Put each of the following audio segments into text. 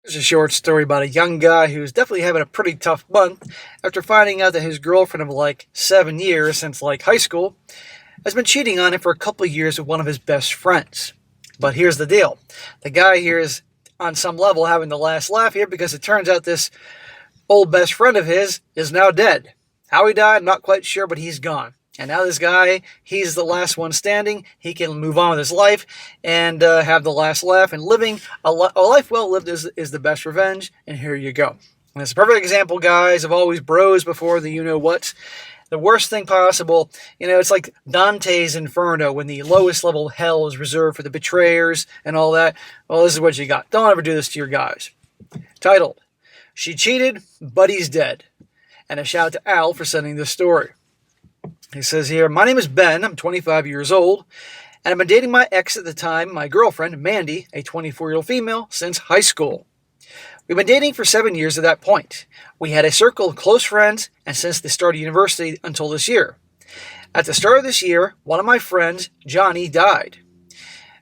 Here's a short story about a young guy who's definitely having a pretty tough month after finding out that his girlfriend of like 7 years since like high school has been cheating on him for a couple of years with one of his best friends. But here's the deal. The guy here is on some level having the last laugh here because it turns out this old best friend of his is now dead. How he died, I'm not quite sure, but he's gone. And now this guy, he's the last one standing. He can move on with his life and have the last laugh. And living a life well lived is the best revenge. And here you go. And it's a perfect example, guys, of always bros before the you-know-what. The worst thing possible, it's like Dante's Inferno when the lowest level of hell is reserved for the betrayers and all that. Well, this is what you got. Don't ever do this to your guys. Titled, She Cheated, but He's Dead. And a shout out to Al for sending this story. He says here, my name is Ben, I'm 25 years old, and I've been dating my ex at the time, my girlfriend, Mandy, a 24-year-old female, since high school. We've been dating for 7 years at that point. We had a circle of close friends, and since the start of university until this year. At the start of this year, one of my friends, Johnny, died.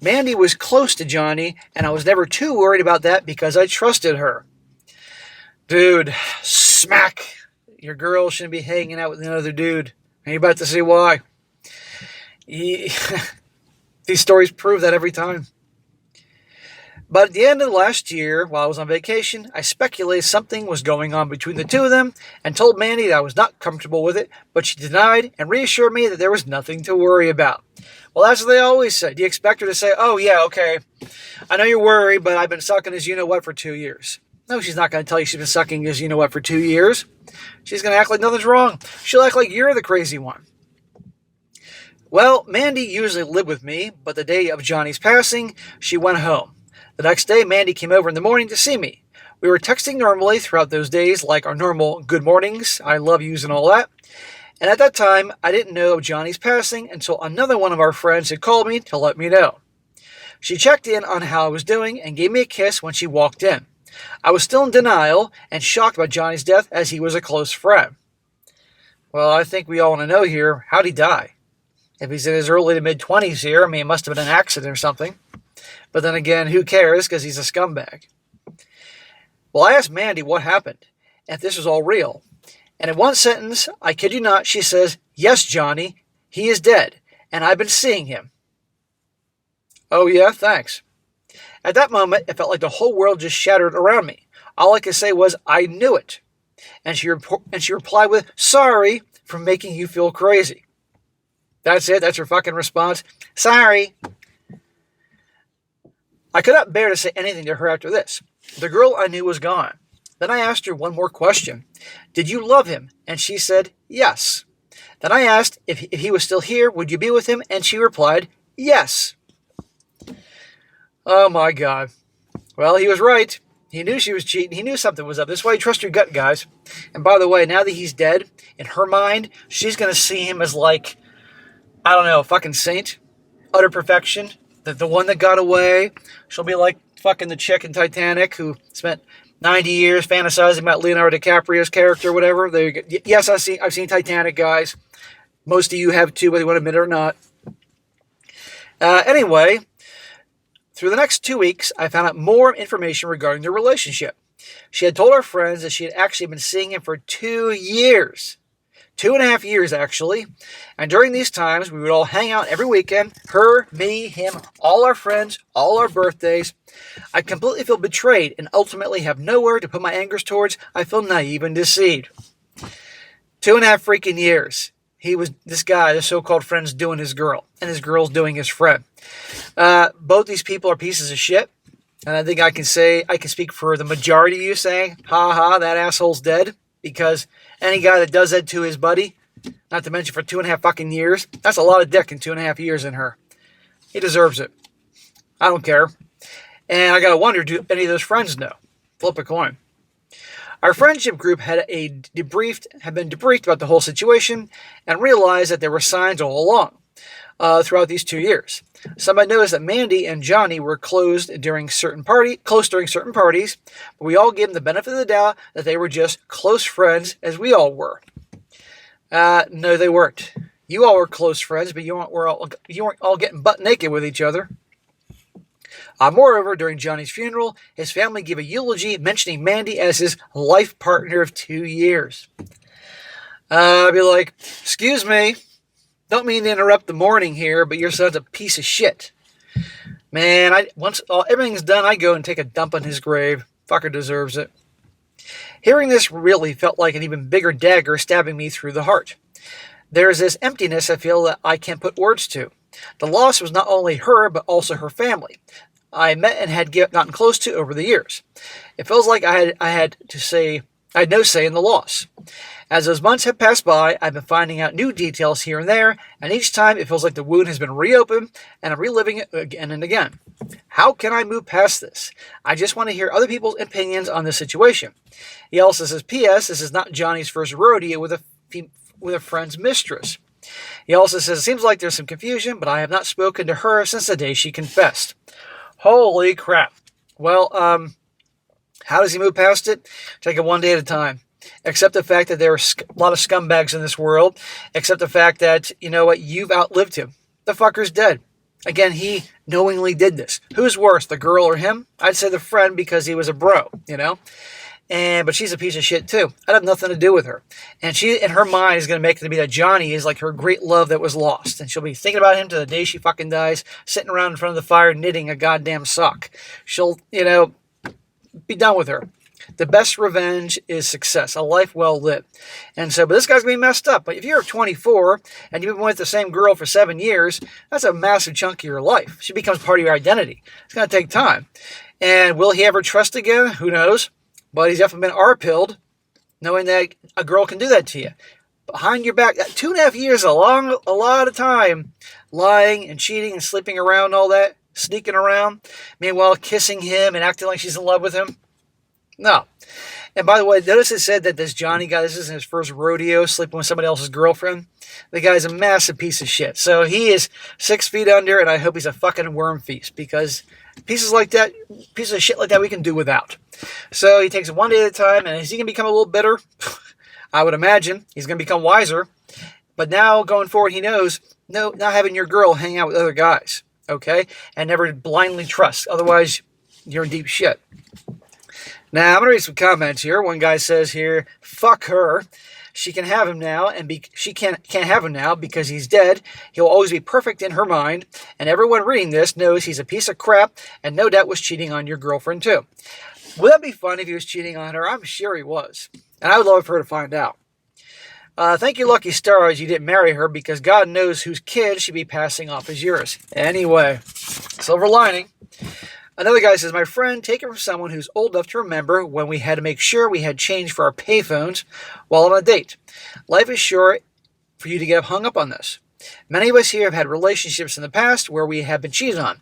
Mandy was close to Johnny, and I was never too worried about that because I trusted her. Dude, smack. Your girl shouldn't be hanging out with another dude. And you're about to see why. These stories prove that every time. But at the end of last year, while I was on vacation, I speculated something was going on between the two of them and told Mandy that I was not comfortable with it, but she denied and reassured me that there was nothing to worry about. Well, that's what they always say. Do you expect her to say, oh, yeah, okay, I know you're worried, but I've been sucking his you-know-what for 2 years? No, she's not going to tell you she's been sucking his you-know-what for 2 years. She's going to act like nothing's wrong. She'll act like you're the crazy one. Well, Mandy usually lived with me, but the day of Johnny's passing, she went home. The next day, Mandy came over in the morning to see me. We were texting normally throughout those days, like our normal good mornings, I love yous and all that. And at that time, I didn't know of Johnny's passing until another one of our friends had called me to let me know. She checked in on how I was doing and gave me a kiss when she walked in. I was still in denial and shocked by Johnny's death as he was a close friend. Well, I think we all want to know here, how'd he die? If he's in his early to mid-20s here, it must have been an accident or something. But then again, who cares because he's a scumbag. Well, I asked Mandy what happened, and if this was all real. And in one sentence, I kid you not, she says, yes, Johnny, he is dead, and I've been seeing him. Oh yeah, thanks. At that moment, it felt like the whole world just shattered around me. All I could say was, I knew it. And she replied with, sorry for making you feel crazy. That's it. That's her fucking response. Sorry. I could not bear to say anything to her after this. The girl I knew was gone. Then I asked her one more question. Did you love him? And she said, yes. Then I asked if he was still here, would you be with him? And she replied, yes. Oh my God. Well, he was right. He knew she was cheating. He knew something was up. That's why you trust your gut, guys. And by the way, now that he's dead, in her mind, she's going to see him as like, I don't know, a fucking saint. Utter perfection. The one that got away. She'll be like fucking the chick in Titanic who spent 90 years fantasizing about Leonardo DiCaprio's character, whatever. There you go. Yes, I've seen Titanic, guys. Most of you have too, whether you want to admit it or not. Anyway, through the next 2 weeks, I found out more information regarding their relationship. She had told her friends that she had actually been seeing him for 2 years. 2.5 years, actually. And during these times, we would all hang out every weekend. Her, me, him, all our friends, all our birthdays. I completely feel betrayed and ultimately have nowhere to put my angers towards. I feel naive and deceived. 2.5 freaking years. He was, this guy, the so-called friend's doing his girl. And his girl's doing his friend. Both these people are pieces of shit. And I think I can speak for the majority of you saying, ha ha, that asshole's dead. Because any guy that does that to his buddy, not to mention for 2.5 fucking years, that's a lot of dick in 2.5 years in her. He deserves it. I don't care. And I gotta wonder, do any of those friends know? Flip a coin. Our friendship group had been debriefed about the whole situation and realized that there were signs all along throughout these 2 years. Somebody noticed that Mandy and Johnny were close during certain parties, but we all gave them the benefit of the doubt that they were just close friends as we all were. No, they weren't. You all were close friends, but you weren't all getting butt naked with each other. Moreover, during Johnny's funeral, his family gave a eulogy mentioning Mandy as his life partner of 2 years. I'd be like, excuse me, don't mean to interrupt the mourning here, but your son's a piece of shit. Man, once everything's done, I go and take a dump on his grave. Fucker deserves it. Hearing this really felt like an even bigger dagger stabbing me through the heart. There is this emptiness I feel that I can't put words to. The loss was not only her, but also her family. I met and had gotten close to over the years. It feels like I had no say in the loss. As those months have passed by, I've been finding out new details here and there, and each time it feels like the wound has been reopened, and I'm reliving it again and again. How can I move past this? I just want to hear other people's opinions on this situation. He also says, P.S. This is not Johnny's first rodeo with a friend's mistress. He also says, it seems like there's some confusion, but I have not spoken to her since the day she confessed. Holy crap. Well, how does he move past it? Take it one day at a time. Accept the fact that there are a lot of scumbags in this world. Accept the fact that, you know what, you've outlived him. The fucker's dead. Again, he knowingly did this. Who's worse, the girl or him? I'd say the friend because he was a bro, you know? But she's a piece of shit too. I'd have nothing to do with her. And she, in her mind, is going to make it to be that Johnny is like her great love that was lost. And she'll be thinking about him to the day she fucking dies, sitting around in front of the fire knitting a goddamn sock. She'll, be done with her. The best revenge is success, a life well lived. And so, but this guy's going to be messed up. But if you're 24 and you've been with the same girl for 7 years, that's a massive chunk of your life. She becomes part of your identity. It's going to take time. And will he ever trust again? Who knows? But he's definitely been R-pilled, knowing that a girl can do that to you. Behind your back, 2.5 years, a lot of time, lying and cheating and sleeping around, all that, sneaking around, meanwhile kissing him and acting like she's in love with him. No. And by the way, notice it said that this Johnny guy, this isn't his first rodeo sleeping with somebody else's girlfriend. The guy's a massive piece of shit. So he is 6 feet under, and I hope he's a fucking worm feast, because pieces of shit like that we can do without. So he takes it one day at a time, and is he going to become a little bitter? I would imagine. He's going to become wiser. But now, going forward, he knows, no, not having your girl hang out with other guys, okay? And never blindly trust. Otherwise, you're in deep shit. Now, I'm going to read some comments here. One guy says here, fuck her. She can have him now, and she can't have him now because he's dead. He'll always be perfect in her mind, and everyone reading this knows he's a piece of crap and no doubt was cheating on your girlfriend too. Would that be fun if he was cheating on her? I'm sure he was, and I would love for her to find out. Thank you, lucky stars, you didn't marry her because God knows whose kid should be passing off as yours. Anyway, silver lining. Another guy says, my friend, take it from someone who's old enough to remember when we had to make sure we had change for our payphones while on a date. Life is short for you to get hung up on this. Many of us here have had relationships in the past where we have been cheated on.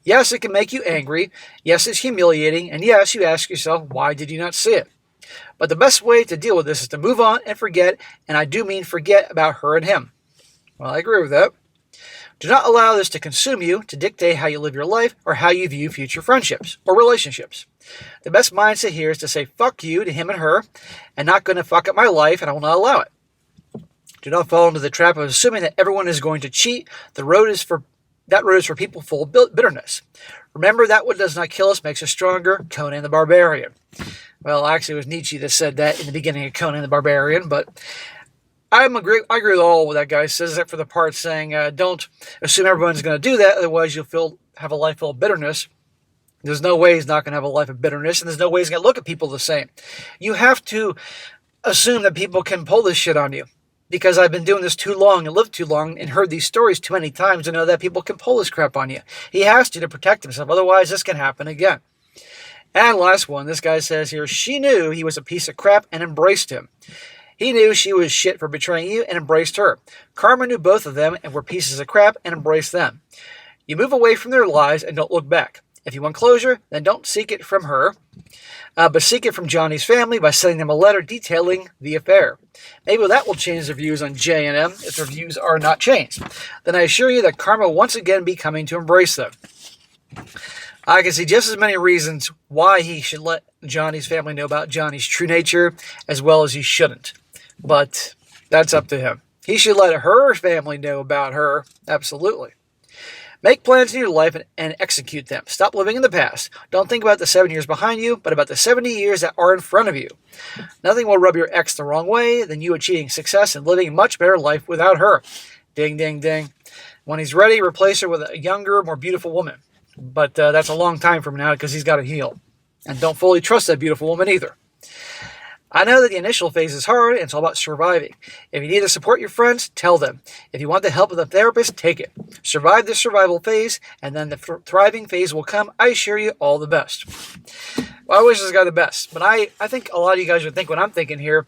Yes, it can make you angry. Yes, it's humiliating. And yes, you ask yourself, why did you not see it? But the best way to deal with this is to move on and forget, and I do mean forget about her and him. Well, I agree with that. Do not allow this to consume you, to dictate how you live your life or how you view future friendships or relationships. The best mindset here is to say fuck you to him and her and not going to fuck up my life, and I will not allow it. Do not fall into the trap of assuming that everyone is going to cheat. That road is for people full of bitterness. Remember that what does not kill us makes us stronger. Conan the Barbarian. Well, actually, it was Nietzsche that said that in the beginning of Conan the Barbarian, but I agree with all what that guy says, except for the part saying, don't assume everyone's going to do that, otherwise you'll have a life full of bitterness. There's no way he's not going to have a life of bitterness, and there's no way he's going to look at people the same. You have to assume that people can pull this shit on you, because I've been doing this too long and lived too long and heard these stories too many times to know that people can pull this crap on you. He has to protect himself, otherwise this can happen again. And last one, this guy says here, she knew he was a piece of crap and embraced him. He knew she was shit for betraying you and embraced her. Karma knew both of them and were pieces of crap and embraced them. You move away from their lies and don't look back. If you want closure, then don't seek it from her, but seek it from Johnny's family by sending them a letter detailing the affair. Maybe that will change their views on J&M if their views are not changed. Then I assure you that karma will once again be coming to embrace them. I can see just as many reasons why he should let Johnny's family know about Johnny's true nature as well as he shouldn't. But that's up to him. He should let her family know about her, absolutely. Make plans in your life and execute them. Stop living in the past. Don't think about the 7 years behind you, but about the 70 years that are in front of you. Nothing will rub your ex the wrong way than you achieving success and living a much better life without her. Ding, ding, ding. When he's ready, replace her with a younger, more beautiful woman. But that's a long time from now because he's got to heal. And don't fully trust that beautiful woman either. I know that the initial phase is hard and it's all about surviving. If you need to support your friends, tell them. If you want the help of a therapist, take it. Survive the survival phase, and then the thriving phase will come. I assure you all the best. Well, I wish this guy the best, but I think a lot of you guys would think what I'm thinking here.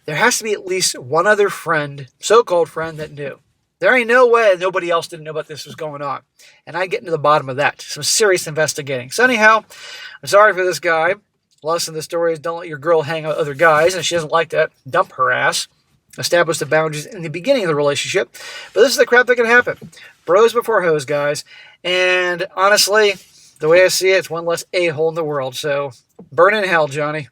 There has to be at least one other friend, so-called friend, that knew. There ain't no way nobody else didn't know about this was going on. And I get into the bottom of that. Some serious investigating. So anyhow, I'm sorry for this guy. Lesson of the story is don't let your girl hang out with other guys, and if she doesn't like that, dump her ass. Establish the boundaries in the beginning of the relationship. But this is the crap that can happen. Bros before hoes, guys. And honestly, the way I see it, it's one less a-hole in the world. So burn in hell, Johnny.